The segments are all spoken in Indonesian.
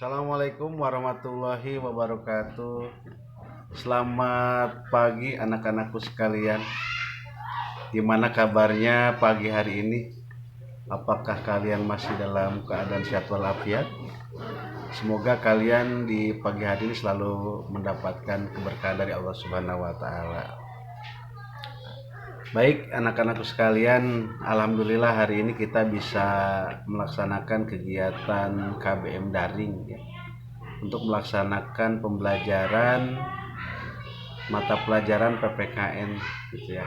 Assalamualaikum warahmatullahi wabarakatuh. Selamat pagi anak-anakku sekalian. Gimana kabarnya pagi hari ini? Apakah kalian masih dalam keadaan sehat walafiat? Semoga kalian di pagi hari ini selalu mendapatkan keberkahan dari Allah Subhanahu wa taala. Baik anak-anakku sekalian, alhamdulillah hari ini kita bisa melaksanakan kegiatan KBM daring ya, untuk melaksanakan pembelajaran mata pelajaran PPKN gitu ya.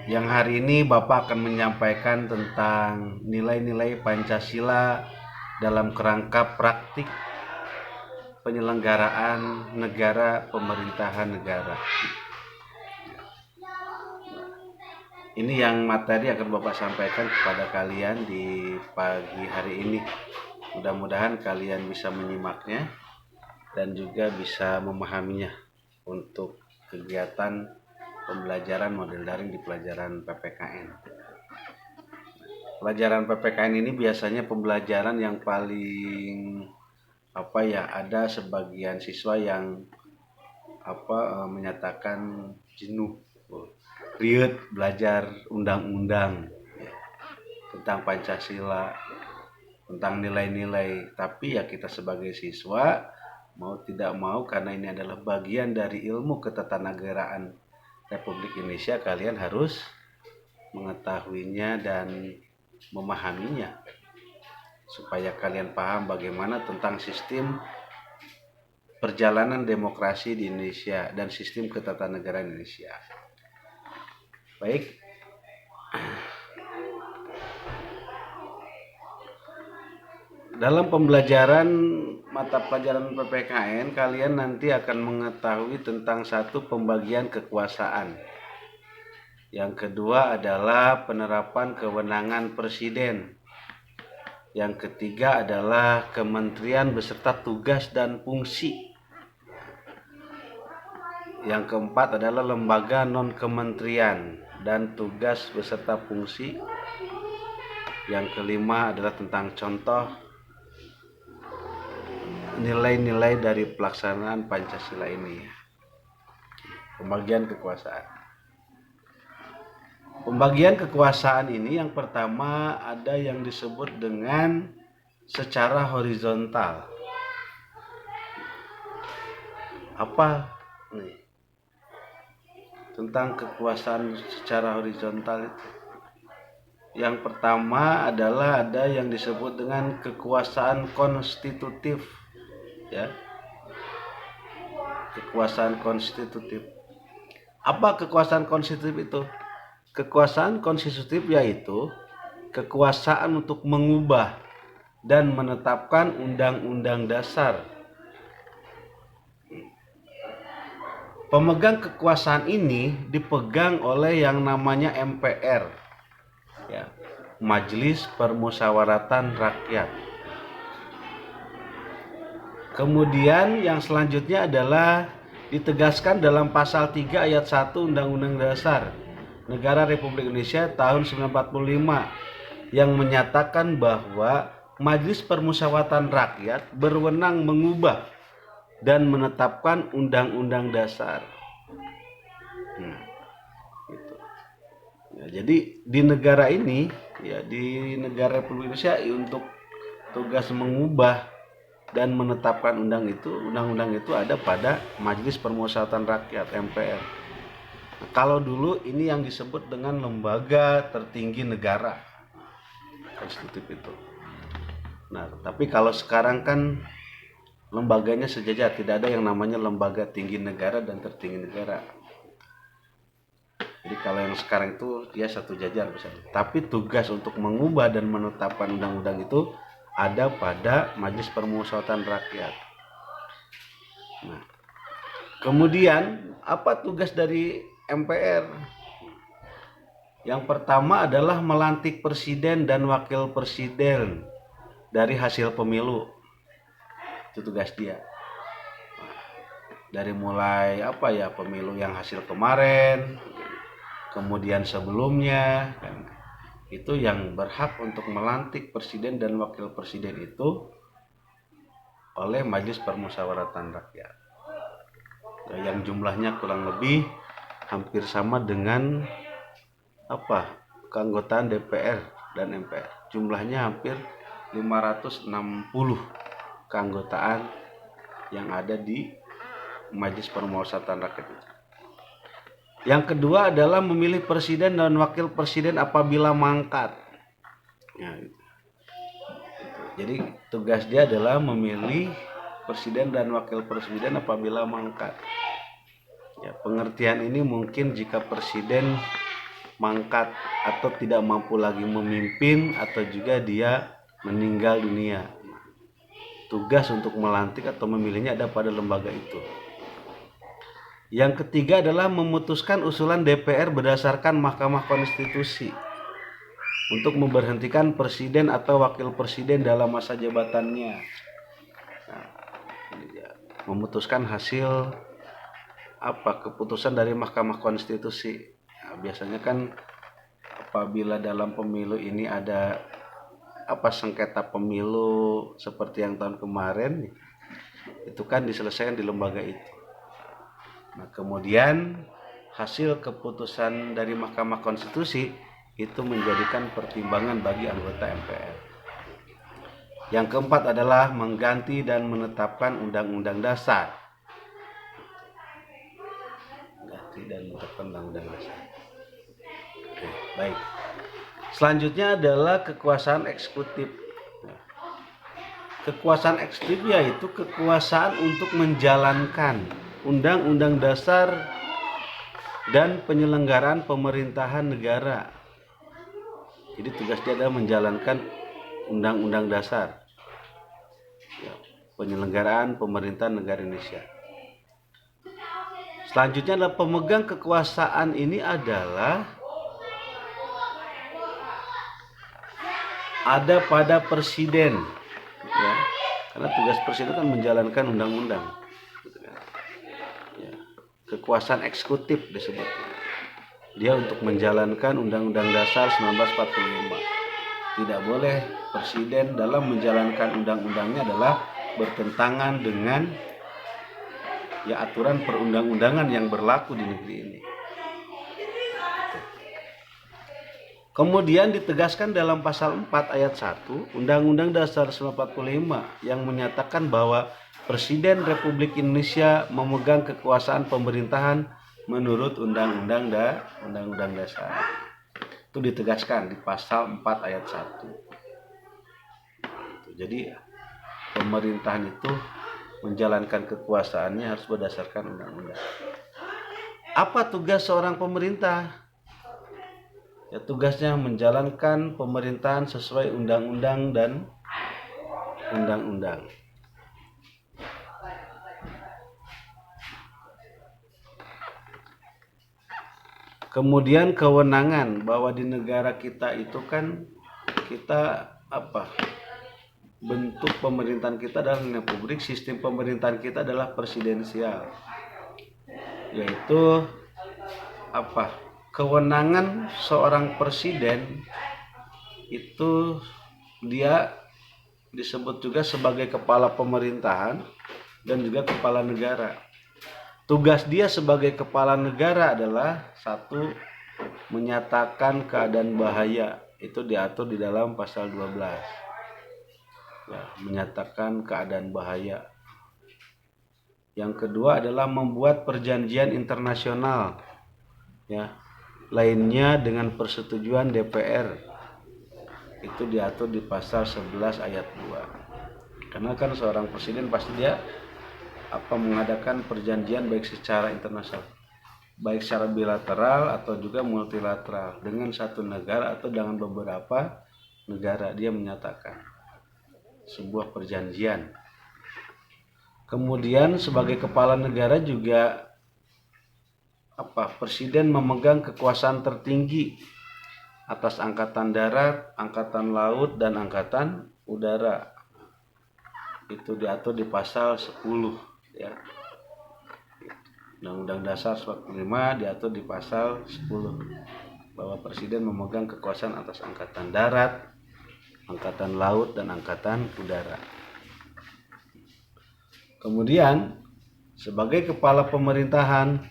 Yang hari ini Bapak akan menyampaikan tentang nilai-nilai Pancasila dalam kerangka praktik penyelenggaraan negara, pemerintahan negara. Ini yang materi akan Bapak sampaikan kepada kalian di pagi hari ini. Mudah-mudahan kalian bisa menyimaknya dan juga bisa memahaminya untuk kegiatan pembelajaran model daring di pelajaran PPKN. Pelajaran PPKN ini biasanya pembelajaran yang paling ada sebagian siswa yang menyatakan jenuh, riut belajar undang-undang tentang Pancasila, tentang nilai-nilai. Tapi ya kita sebagai siswa mau tidak mau, karena ini adalah bagian dari ilmu ketatanegaraan Republik Indonesia, kalian harus mengetahuinya dan memahaminya supaya kalian paham bagaimana tentang sistem perjalanan demokrasi di Indonesia dan sistem ketatanegaraan Indonesia. Baik, dalam pembelajaran mata pelajaran PPKN kalian nanti akan mengetahui tentang satu, pembagian kekuasaan. Yang kedua adalah penerapan kewenangan presiden. Yang ketiga adalah kementerian beserta tugas dan fungsi. Yang keempat adalah lembaga non-kementerian dan tugas beserta fungsi. Yang kelima adalah tentang contoh nilai-nilai dari pelaksanaan Pancasila ini. Pembagian kekuasaan. Pembagian kekuasaan ini yang pertama ada yang disebut dengan secara horizontal. Apa nih tentang kekuasaan secara horizontal itu? Yang pertama adalah ada yang disebut dengan kekuasaan konstitutif ya. Kekuasaan konstitutif. Apa kekuasaan konstitutif itu? Kekuasaan konstitutif yaitu kekuasaan untuk mengubah dan menetapkan undang-undang dasar. Pemegang kekuasaan ini dipegang oleh yang namanya MPR ya, Majelis Permusyawaratan Rakyat. Kemudian yang selanjutnya adalah ditegaskan dalam pasal 3 ayat 1 Undang-Undang Dasar Negara Republik Indonesia tahun 1945 yang menyatakan bahwa Majelis Permusyawaratan Rakyat berwenang mengubah dan menetapkan undang-undang dasar. Gitu. Ya, jadi di negara ini, ya di negara Republik Indonesia, untuk tugas mengubah dan menetapkan undang-undang itu ada pada Majelis Permusyawaratan Rakyat (MPR). Nah, kalau dulu ini yang disebut dengan lembaga tertinggi negara, konstitutif itu. Nah, tapi kalau sekarang kan lembaganya sejajar, tidak ada yang namanya lembaga tinggi negara dan tertinggi negara. Jadi kalau yang sekarang itu dia satu jajar misalnya. Tapi tugas untuk mengubah dan menetapkan undang-undang itu ada pada Majelis Permusyawaratan Rakyat. Nah, kemudian apa tugas dari MPR? Yang pertama adalah melantik presiden dan wakil presiden dari hasil pemilu. Itu tugas dia. Dari mulai pemilu yang hasil kemarin, kemudian sebelumnya, itu yang berhak untuk melantik presiden dan wakil presiden itu oleh Majelis Permusyawaratan Rakyat, yang jumlahnya kurang lebih hampir sama dengan keanggotaan DPR dan MPR. Jumlahnya hampir 560 keanggotaan yang ada di Majelis Permusyawaratan Rakyat. Yang kedua adalah memilih presiden dan wakil presiden apabila mangkat. Ya, gitu. Jadi tugas dia adalah memilih presiden dan wakil presiden apabila mangkat. Ya, pengertian ini mungkin jika presiden mangkat atau tidak mampu lagi memimpin atau juga dia meninggal dunia. Tugas untuk melantik atau memilihnya ada pada lembaga itu. Yang ketiga adalah memutuskan usulan DPR berdasarkan Mahkamah Konstitusi untuk memberhentikan presiden atau wakil presiden dalam masa jabatannya. Nah, ini dia. Memutuskan hasil keputusan dari Mahkamah Konstitusi. Nah, biasanya kan apabila dalam pemilu ini ada sengketa pemilu seperti yang tahun kemarin, itu kan diselesaikan di lembaga itu. Nah, kemudian hasil keputusan dari Mahkamah Konstitusi itu menjadikan pertimbangan bagi anggota MPR. Yang keempat adalah mengganti dan menetapkan Undang-Undang Dasar. Mengganti dan menetapkan Undang-Undang Dasar. Oke, baik. Selanjutnya adalah kekuasaan eksekutif. Kekuasaan eksekutif yaitu kekuasaan untuk menjalankan Undang-Undang Dasar dan penyelenggaraan pemerintahan negara. Jadi tugas dia adalah menjalankan Undang-Undang Dasar, penyelenggaraan pemerintahan negara Indonesia. Selanjutnya adalah pemegang kekuasaan ini adalah ada pada presiden, ya, karena tugas presiden kan menjalankan undang-undang. Kekuasaan eksekutif disebut. Dia untuk menjalankan Undang-Undang Dasar 1945. Tidak boleh presiden dalam menjalankan undang-undangnya adalah bertentangan dengan aturan perundang-undangan yang berlaku di negeri ini. Kemudian ditegaskan dalam pasal 4 ayat 1 Undang-Undang Dasar 1945 yang menyatakan bahwa Presiden Republik Indonesia memegang kekuasaan pemerintahan menurut Undang-Undang Dasar. Itu ditegaskan di pasal 4 ayat 1. Jadi pemerintahan itu menjalankan kekuasaannya harus berdasarkan undang-undang. Apa tugas seorang pemerintah? Ya, tugasnya menjalankan pemerintahan sesuai undang-undang dan undang-undang. Kemudian kewenangan, bahwa di negara kita itu kan kita bentuk pemerintahan kita adalah republik, sistem pemerintahan kita adalah presidensial, yaitu kewenangan seorang presiden itu dia disebut juga sebagai kepala pemerintahan dan juga kepala negara. Tugas dia sebagai kepala negara adalah 1. Menyatakan keadaan bahaya, itu diatur di dalam pasal 12. Ya, menyatakan keadaan bahaya. Yang kedua adalah membuat perjanjian internasional, ya, lainnya dengan persetujuan DPR. Itu diatur di pasal 11 ayat 2. Karena kan seorang presiden pasti dia mengadakan perjanjian baik secara internasional, baik secara bilateral atau juga multilateral dengan satu negara atau dengan beberapa negara. Dia menyatakan sebuah perjanjian. Kemudian sebagai kepala negara juga presiden memegang kekuasaan tertinggi atas angkatan darat, angkatan laut, dan angkatan udara. Itu diatur di pasal 10. Ya. Undang-Undang Dasar 45 diatur di pasal 10. bahwa presiden memegang kekuasaan atas angkatan darat, angkatan laut, dan angkatan udara. Kemudian sebagai kepala pemerintahan,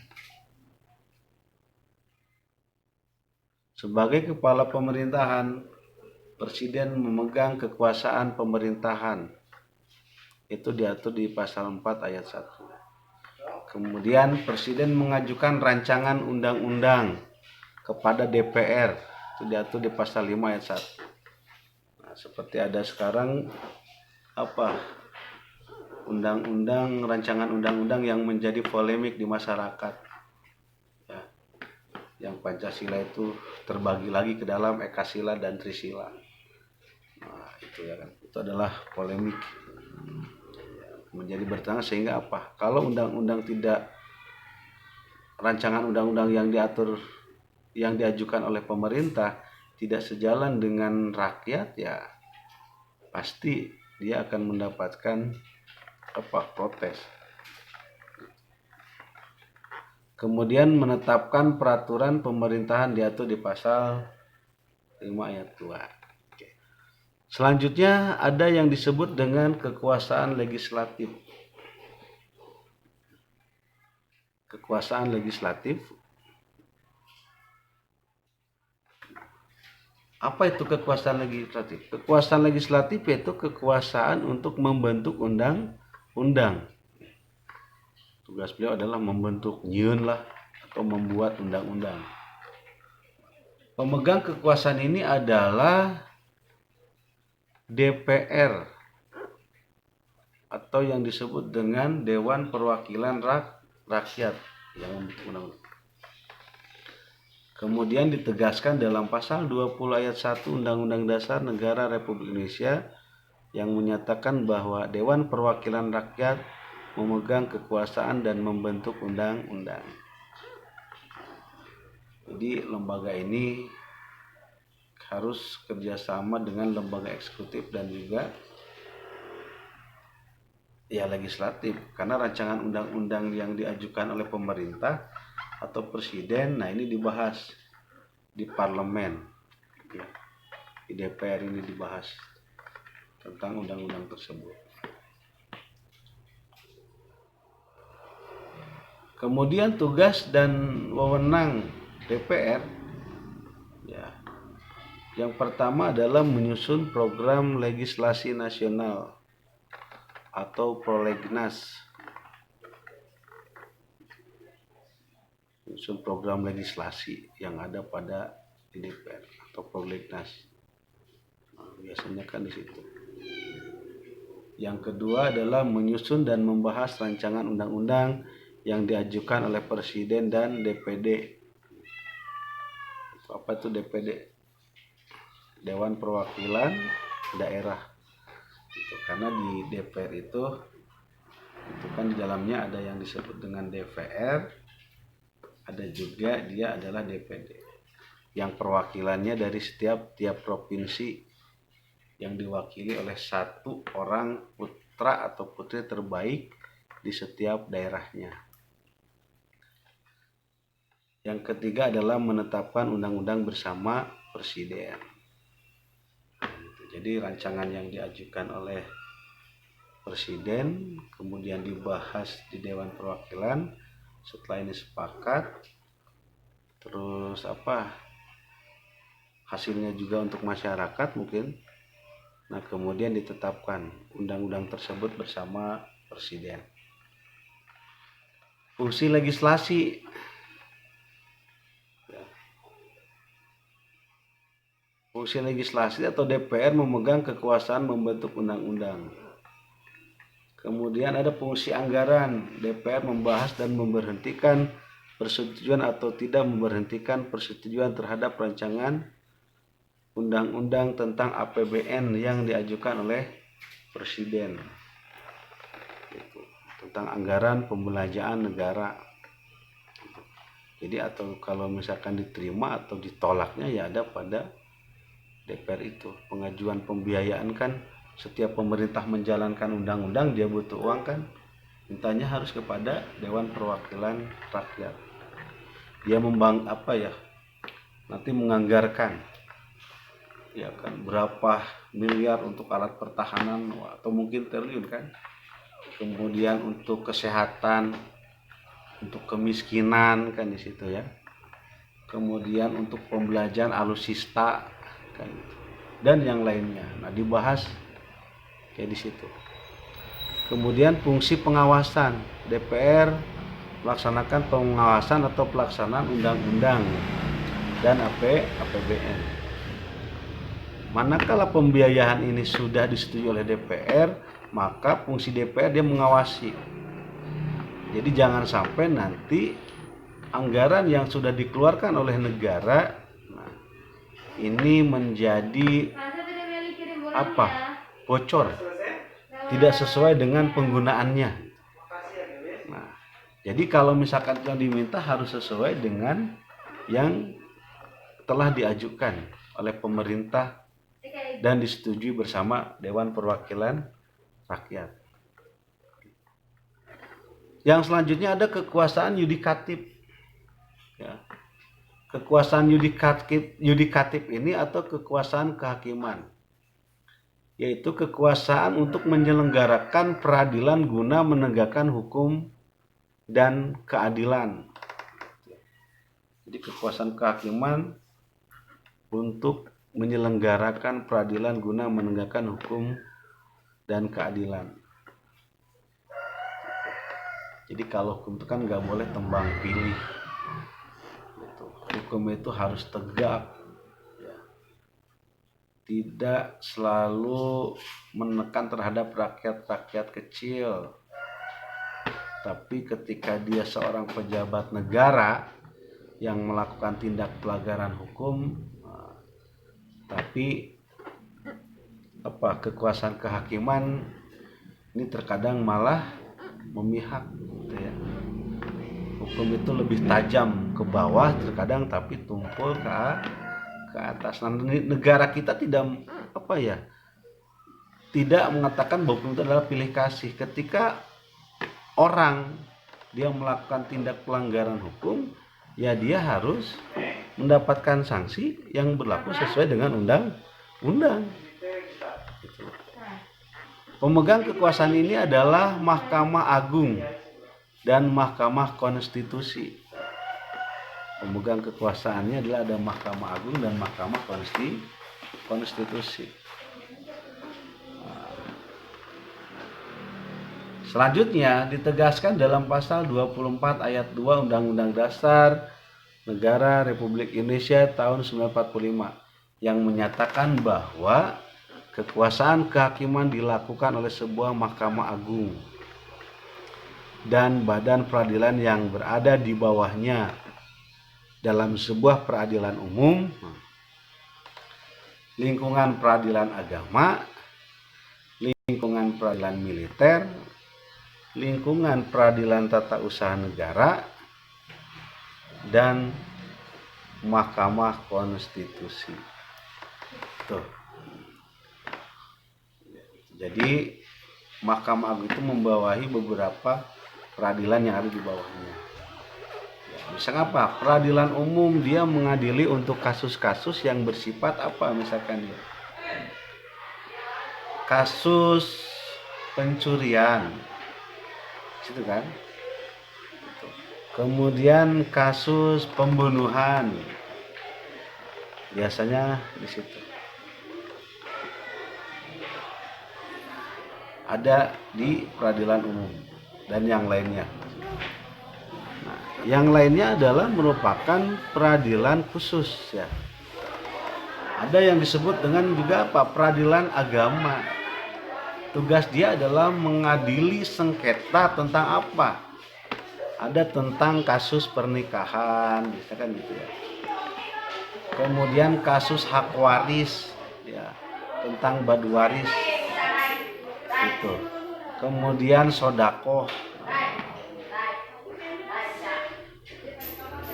presiden memegang kekuasaan pemerintahan. Itu diatur di pasal 4 ayat 1. Kemudian presiden mengajukan rancangan undang-undang kepada DPR. Itu diatur di pasal 5 ayat 1. Nah, seperti ada sekarang rancangan undang-undang yang menjadi polemik di masyarakat. Ya, yang Pancasila itu terbagi lagi ke dalam Ekasila dan Trisila. Nah, itu ya kan. Itu adalah polemik. Menjadi bertengah sehingga kalau rancangan undang-undang yang diajukan oleh pemerintah tidak sejalan dengan rakyat, ya pasti dia akan mendapatkan protes. Kemudian menetapkan peraturan pemerintahan diatur di pasal 5 ayat 2. Selanjutnya ada yang disebut dengan kekuasaan legislatif. Kekuasaan legislatif. Apa itu kekuasaan legislatif? Kekuasaan legislatif yaitu kekuasaan untuk membentuk undang-undang. Tugas beliau adalah membentuk atau membuat undang-undang. Pemegang kekuasaan ini adalah DPR atau yang disebut dengan Dewan Perwakilan Rakyat yang membentuk undang-undang. Kemudian ditegaskan dalam pasal 20 ayat 1 Undang-Undang Dasar Negara Republik Indonesia yang menyatakan bahwa Dewan Perwakilan Rakyat memegang kekuasaan dan membentuk undang-undang. Jadi lembaga ini harus kerjasama dengan lembaga eksekutif dan juga legislatif, karena rancangan undang-undang yang diajukan oleh pemerintah atau presiden, ini dibahas di parlemen, di DPR ini dibahas tentang undang-undang tersebut. Kemudian tugas dan wewenang DPR, yang pertama adalah menyusun program legislasi nasional atau prolegnas. Menyusun program legislasi yang ada pada DPR atau prolegnas. Biasanya kan di situ. Yang kedua adalah menyusun dan membahas rancangan undang-undang yang diajukan oleh presiden dan DPD. Apa itu DPD? Dewan Perwakilan Daerah. Karena di DPR itu kan di dalamnya ada yang disebut dengan DPR, ada juga dia adalah DPD. Yang perwakilannya dari tiap provinsi yang diwakili oleh satu orang putra atau putri terbaik di setiap daerahnya. Yang ketiga adalah menetapkan undang-undang bersama presiden. Jadi rancangan yang diajukan oleh presiden kemudian dibahas di Dewan Perwakilan, setelah ini sepakat, terus hasilnya juga untuk masyarakat mungkin. Nah, kemudian ditetapkan undang-undang tersebut bersama presiden. Fungsi legislasi. Fungsi legislasi atau DPR memegang kekuasaan membentuk undang-undang. Kemudian ada fungsi anggaran. DPR membahas dan memberhentikan persetujuan atau tidak memberhentikan persetujuan terhadap rancangan undang-undang tentang APBN yang diajukan oleh presiden. Tentang anggaran pembelanjaan negara. Jadi atau kalau misalkan diterima atau ditolaknya ya ada pada DPR itu. Pengajuan pembiayaan kan setiap pemerintah menjalankan undang-undang dia butuh uang kan, mintanya harus kepada Dewan Perwakilan Rakyat. Dia nanti menganggarkan ya kan berapa miliar untuk alat pertahanan atau mungkin triliun kan, kemudian untuk kesehatan, untuk kemiskinan kan di situ ya, kemudian untuk pembelajaran alutsista kan, dan yang lainnya. Nah dibahas kayak di situ. Kemudian fungsi pengawasan DPR melaksanakan pengawasan atau pelaksanaan undang-undang dan APBN. Manakala pembiayaan ini sudah disetujui oleh DPR, maka fungsi DPR dia mengawasi. Jadi jangan sampai nanti anggaran yang sudah dikeluarkan oleh negara ini menjadi bocor, tidak sesuai dengan penggunaannya. Nah, jadi kalau misalkan yang diminta harus sesuai dengan yang telah diajukan oleh pemerintah dan disetujui bersama Dewan Perwakilan Rakyat. Yang selanjutnya ada kekuasaan yudikatif. Ya. Kekuasaan yudikatif ini atau kekuasaan kehakiman, yaitu kekuasaan untuk menyelenggarakan peradilan guna menegakkan hukum dan keadilan. Jadi kekuasaan kehakiman untuk menyelenggarakan peradilan guna menegakkan hukum dan keadilan. Jadi kalau hukum itu kan nggak boleh tembang pilih. Hukum itu harus tegak, ya. Tidak selalu menekan terhadap rakyat-rakyat kecil. Tapi ketika dia seorang pejabat negara yang melakukan tindak pelanggaran hukum, tapi kekuasaan kehakiman ini terkadang malah memihak, gitu ya. Hukum itu lebih tajam ke bawah terkadang, tapi tumpul ke atas. Nah, negara kita tidak mengatakan bahwa hukum itu adalah pilih kasih. Ketika orang dia melakukan tindak pelanggaran hukum, ya dia harus mendapatkan sanksi yang berlaku sesuai dengan undang-undang. Pemegang kekuasaan ini adalah Mahkamah Agung dan Mahkamah Konstitusi. Pemegang kekuasaannya adalah ada Mahkamah Agung dan Mahkamah Konstitusi. Selanjutnya ditegaskan dalam pasal 24 ayat 2 Undang-Undang Dasar Negara Republik Indonesia tahun 1945 yang menyatakan bahwa kekuasaan kehakiman dilakukan oleh sebuah Mahkamah Agung dan badan peradilan yang berada di bawahnya dalam sebuah peradilan umum, lingkungan peradilan agama, lingkungan peradilan militer, lingkungan peradilan tata usaha negara, dan Mahkamah Konstitusi. Tuh. Jadi Mahkamah Agung itu membawahi beberapa peradilan yang ada di bawahnya. Misalnya apa? Peradilan umum dia mengadili untuk kasus-kasus yang bersifat misalkan ya. Kasus pencurian. Situ kan? Kemudian kasus pembunuhan. Biasanya di situ. Ada di peradilan umum dan yang lainnya. Nah, yang lainnya adalah merupakan peradilan khusus ya. Ada yang disebut dengan juga peradilan agama. Tugas dia adalah mengadili sengketa tentang apa? Ada tentang kasus pernikahan, misalkan gitu ya. Kemudian kasus hak waris ya, tentang badu waris. Itu. Kemudian sodakoh,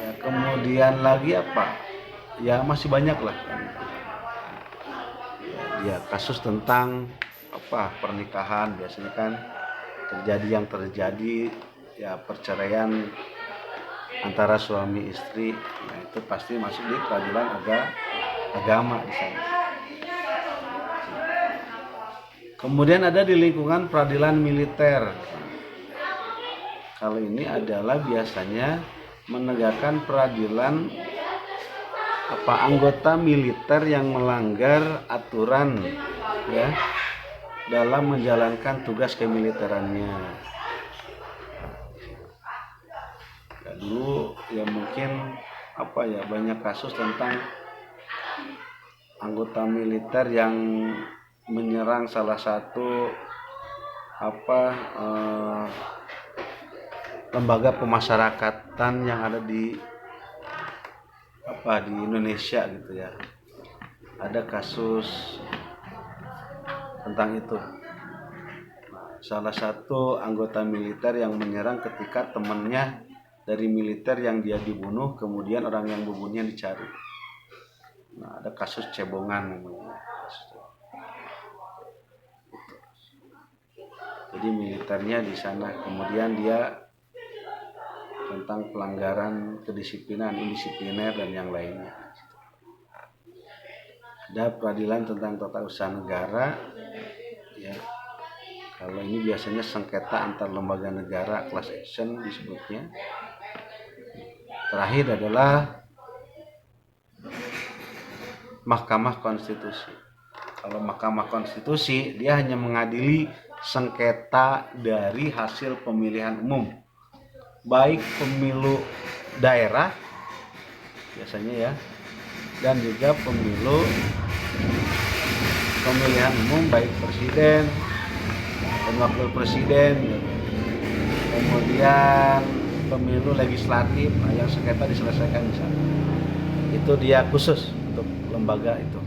ya, kemudian lagi ya masih banyak lah ya, kasus tentang pernikahan biasanya kan terjadi ya perceraian antara suami istri. Nah, itu pasti masuk di peradilan agama di sana. Kemudian ada di lingkungan peradilan militer. Kalau ini adalah biasanya menegakkan peradilan anggota militer yang melanggar aturan ya dalam menjalankan tugas kemiliterannya. Ya, dulu ya mungkin banyak kasus tentang anggota militer yang menyerang salah satu lembaga pemasyarakatan yang ada di Indonesia gitu ya. Ada kasus tentang itu. Salah satu anggota militer yang menyerang ketika temannya dari militer yang dia dibunuh, kemudian orang yang membunuhnya dicari. Nah, ada kasus cebongan namanya. Jadi militernya di sana, kemudian dia tentang pelanggaran kedisiplinan, indisipliner dan yang lainnya. Ada peradilan tentang tata usaha negara, ya. Kalau ini biasanya sengketa antar lembaga negara, class action disebutnya. Terakhir adalah Mahkamah Konstitusi. Kalau Mahkamah Konstitusi, dia hanya mengadili sengketa dari hasil pemilihan umum, baik pemilu daerah biasanya ya, dan juga pemilihan umum baik presiden dan wakil presiden, kemudian pemilu legislatif, yang sengketa diselesaikan di sana. Itu dia khusus untuk lembaga itu.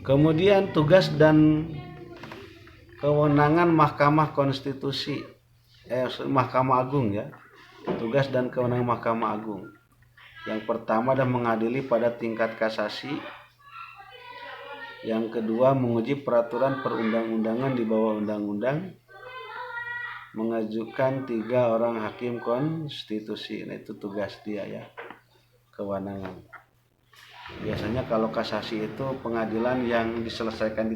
Kemudian tugas dan kewenangan Mahkamah Konstitusi, Mahkamah Agung ya. Tugas dan kewenangan Mahkamah Agung. Yang pertama adalah mengadili pada tingkat kasasi. Yang kedua menguji peraturan perundang-undangan di bawah undang-undang. Mengajukan 3 orang hakim konstitusi. Nah, itu tugas dia ya. Kewenangan. Biasanya kalau kasasi itu pengadilan yang diselesaikan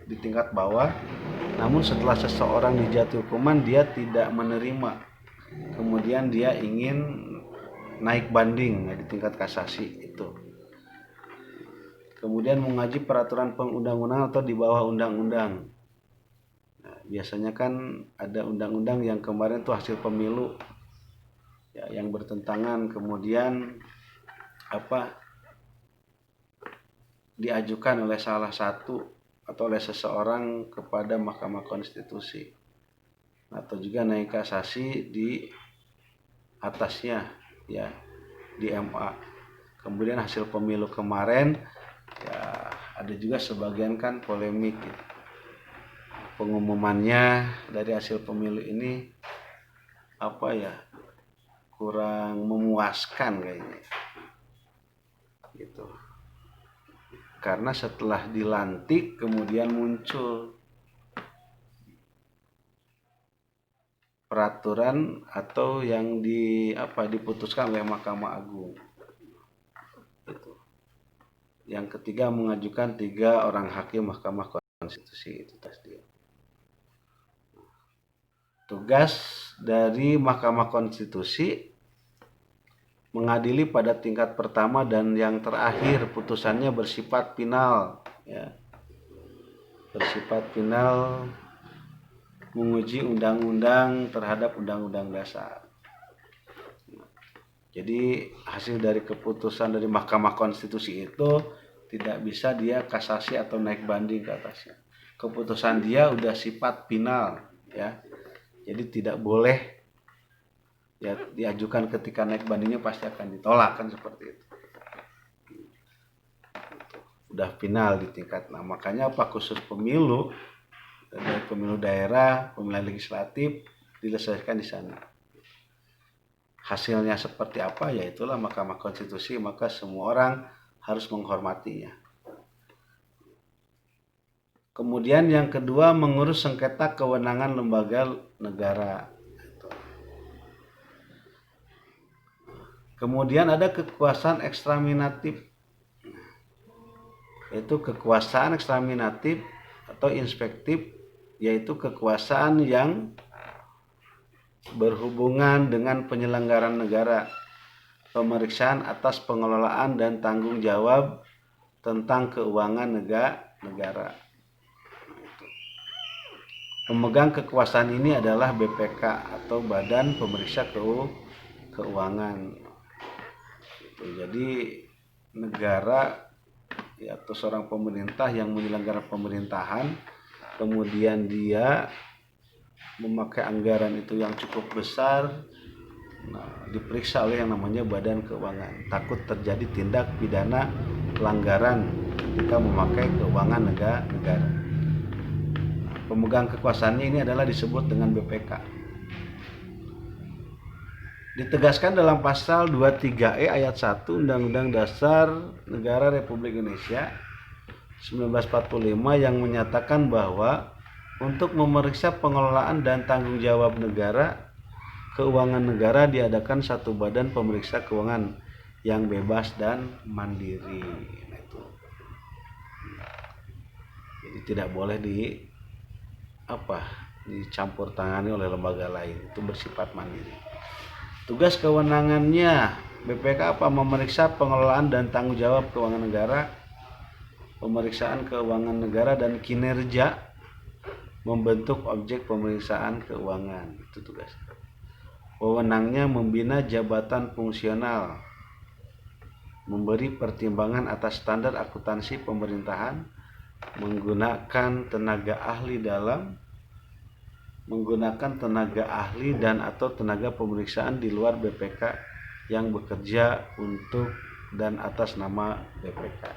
di tingkat bawah, namun setelah seseorang dijatuhi hukuman dia tidak menerima, kemudian dia ingin naik banding di tingkat kasasi itu. Kemudian mengaji peraturan perundang-undangan atau di bawah undang-undang. Nah, biasanya kan ada undang-undang yang kemarin itu hasil pemilu ya, yang bertentangan, kemudian diajukan oleh salah satu atau oleh seseorang kepada Mahkamah Konstitusi, atau juga naik kasasi di atasnya ya, di MA. Kemudian hasil pemilu kemarin ya, ada juga sebagian kan polemik gitu. Pengumumannya dari hasil pemilu ini kurang memuaskan kayaknya gitu. Karena setelah dilantik kemudian muncul peraturan atau yang diputuskan oleh Mahkamah Agung. Itu. Yang ketiga mengajukan 3 orang hakim Mahkamah Konstitusi, itu tadi. Tugas dari Mahkamah Konstitusi mengadili pada tingkat pertama dan yang terakhir, putusannya bersifat final ya. Bersifat final, menguji undang-undang terhadap undang-undang dasar. Jadi hasil dari keputusan dari Mahkamah Konstitusi itu tidak bisa dia kasasi atau naik banding ke atasnya. Keputusan dia udah sifat final ya. Jadi tidak boleh ya diajukan, ketika naik bandingnya pasti akan ditolak kan, seperti itu. Udah final di tingkat. Nah, makanya khusus pemilu, dari pemilu daerah, pemilihan legislatif diselesaikan di sana. Hasilnya seperti apa ya itulah Mahkamah Konstitusi, maka semua orang harus menghormatinya. Kemudian yang kedua mengurus sengketa kewenangan lembaga negara. Kemudian ada kekuasaan ekstraminatif, yaitu kekuasaan ekstraminatif atau inspektif, yaitu kekuasaan yang berhubungan dengan penyelenggaraan negara, pemeriksaan atas pengelolaan dan tanggung jawab tentang keuangan negara. Pemegang kekuasaan ini adalah BPK atau Badan Pemeriksa Keuangan. Jadi negara atau seorang pemerintah yang menyelenggarakan pemerintahan, kemudian dia memakai anggaran itu yang cukup besar, diperiksa oleh yang namanya Badan Keuangan. Takut terjadi tindak pidana pelanggaran ketika memakai keuangan negara. Pemegang kekuasaannya ini adalah disebut dengan BPK. Ditegaskan dalam pasal 23E ayat 1 Undang-Undang Dasar Negara Republik Indonesia 1945 yang menyatakan bahwa untuk memeriksa pengelolaan dan tanggung jawab negara, keuangan negara diadakan satu badan pemeriksa keuangan yang bebas dan mandiri. Jadi tidak boleh dicampur tangani oleh lembaga lain, itu bersifat mandiri. Tugas kewenangannya BPK apa? Memeriksa pengelolaan dan tanggung jawab keuangan negara, pemeriksaan keuangan negara dan kinerja, membentuk objek pemeriksaan keuangan, itu tugas. Wewenangnya membina jabatan fungsional, memberi pertimbangan atas standar akuntansi pemerintahan, menggunakan tenaga ahli dan atau tenaga pemeriksaan di luar BPK yang bekerja untuk dan atas nama BPK.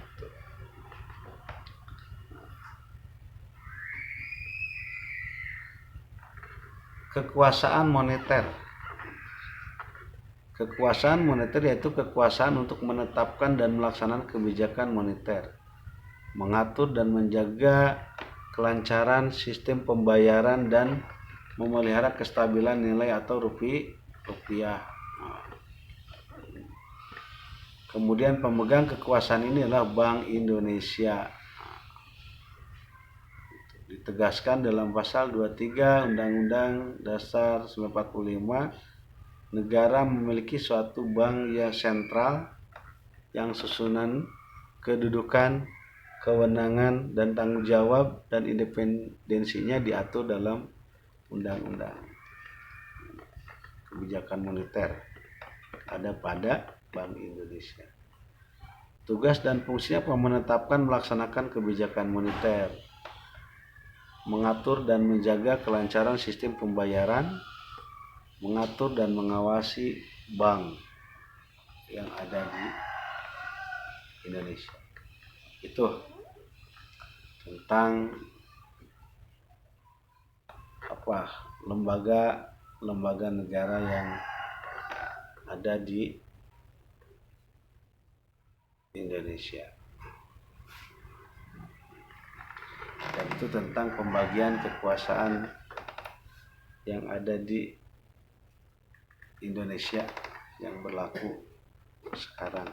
Kekuasaan moneter. Kekuasaan moneter yaitu kekuasaan untuk menetapkan dan melaksanakan kebijakan moneter, mengatur dan menjaga kelancaran sistem pembayaran dan memelihara kestabilan nilai atau rupiah. Kemudian pemegang kekuasaan ini adalah Bank Indonesia. Ditegaskan dalam pasal 23 Undang-Undang Dasar 1945, negara memiliki suatu bank yang sentral yang susunan kedudukan, kewenangan dan tanggung jawab dan independensinya diatur dalam undang-undang. Kebijakan moneter ada pada Bank Indonesia. Tugas dan fungsinya menetapkan, melaksanakan kebijakan moneter, mengatur dan menjaga kelancaran sistem pembayaran, mengatur dan mengawasi bank yang ada di Indonesia. Itu tentang lembaga negara yang ada di Indonesia. Dan itu tentang pembagian kekuasaan yang ada di Indonesia yang berlaku sekarang,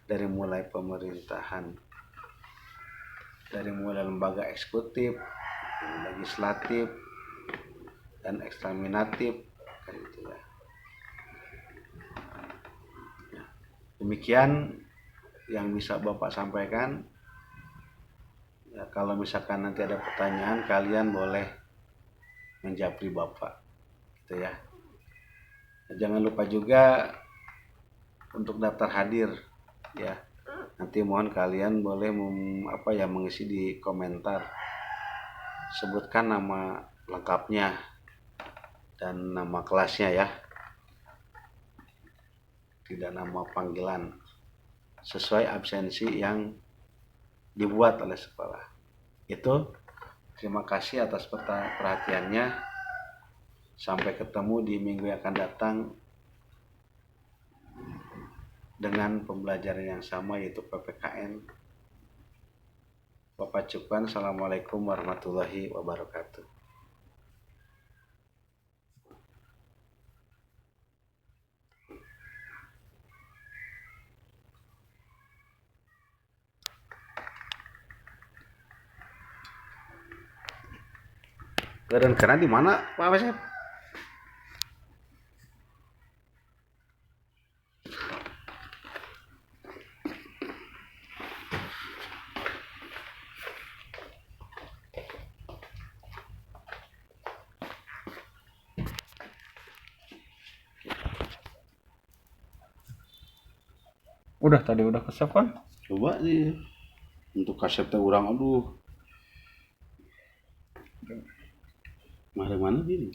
dari mulai pemerintahan, dari mulai lembaga eksekutif, legislatif, dan ekstraminatif, gitu ya. Demikian yang bisa Bapak sampaikan. Ya, kalau misalkan nanti ada pertanyaan, kalian boleh menjawab Bapak, gitu ya. Jangan lupa juga untuk daftar hadir, ya. Nanti mohon kalian boleh mengisi di komentar, sebutkan nama lengkapnya dan nama kelasnya ya, tidak nama panggilan, sesuai absensi yang dibuat oleh sekolah. Itu, terima kasih atas perhatiannya. Sampai ketemu di minggu yang akan datang dengan pembelajaran yang sama, yaitu PPKN. Bapak Cukpan, Assalamualaikum warahmatullahi wabarakatuh. Keren karena di mana Pak Asep? Udah tadi udah ke save kan? Coba sih untuk kaset teh urang aduh. Mana mana gini.